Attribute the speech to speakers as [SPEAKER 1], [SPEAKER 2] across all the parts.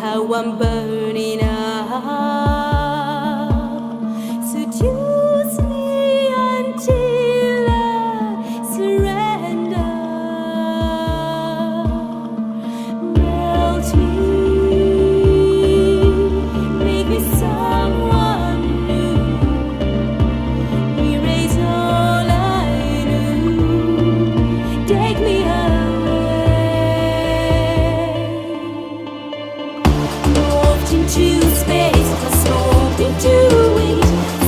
[SPEAKER 1] how I'm burning up. Seduce me until I surrender. Melt me, make me someone new. Erase all I knew. Take me into space, I smoked into it.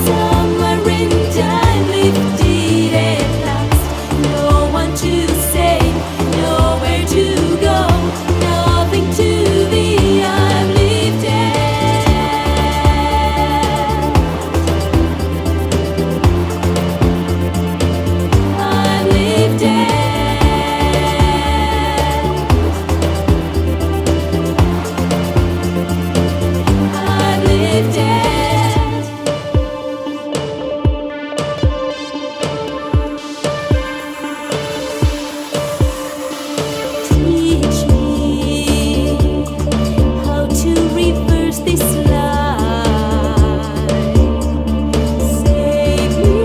[SPEAKER 1] Somewhere in time, lifted at last. No one to save, nowhere to go, nothing to be. I'm lifted. I'm lifted. Teach me how to reverse this life. Save me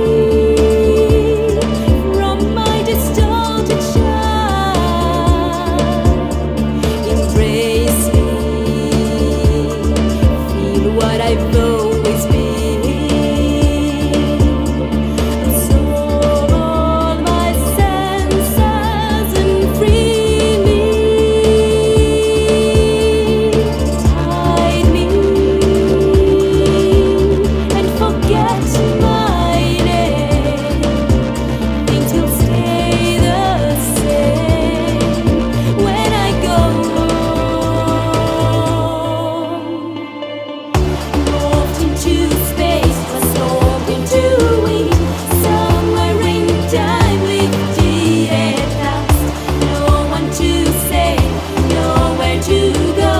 [SPEAKER 1] from my distorted shine. Embrace me, feel what I've always been. Absorb all my senses and free me. Hide me and forget my name. Things will stay the same when I go home. Moved into space, absorbed into it. Somewhere in time, lifted at last. No one to save, nowhere to go,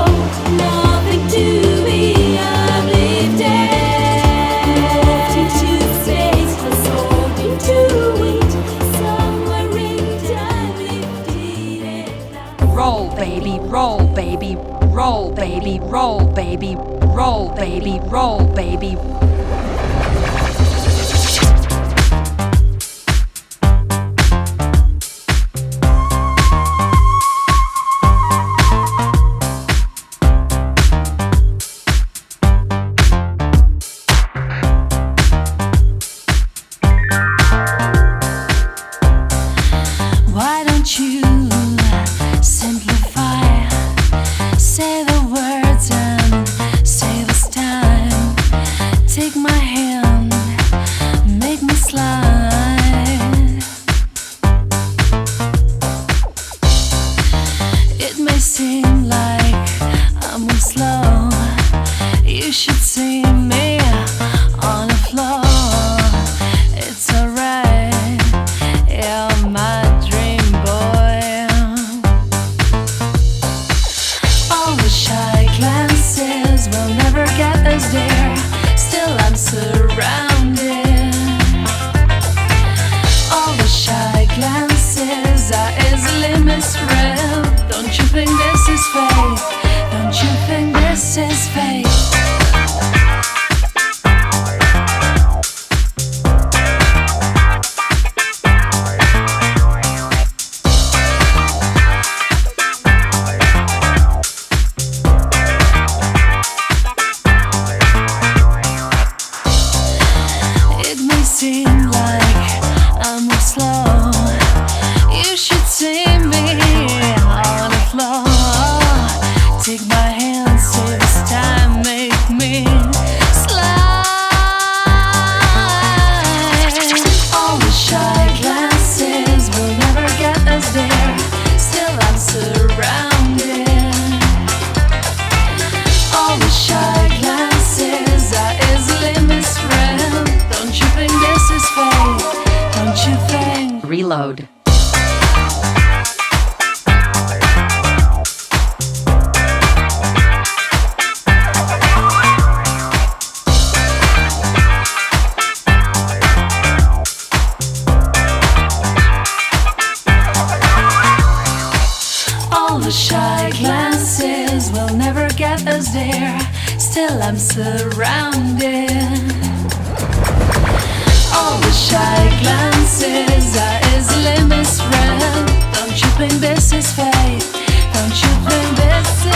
[SPEAKER 1] nothing to be. I'm lifted. Moved into space, absorbed into it. Somewhere in time, lifted at last.
[SPEAKER 2] Roll, baby, roll, baby, roll, baby, roll, baby, roll, baby, roll, baby.
[SPEAKER 3] Why don't you simplify? Say the words and say this time. Take my hand, make me slide. It may seem like I move slow. You should see me on the floor. It's alright, you're my dream boy. All the shy glances will never get us there. Still I'm surrounded. All the shy glances are easily misread. Don't you think this is fate? Don't you think this is fate? It may seem like I move slow. You should see me on the floor. Take my hand, say this time, make me slide. All the shy glances will never get us there. Still I'm surrounded. All the shy glances are easily misread. Don't you think this is fate? Don't you think?
[SPEAKER 2] Reload.
[SPEAKER 3] All the shy glances will never get us there. Still I'm surrounded. All the shy glances are easily misread. Don't you think this is fate? Don't you think this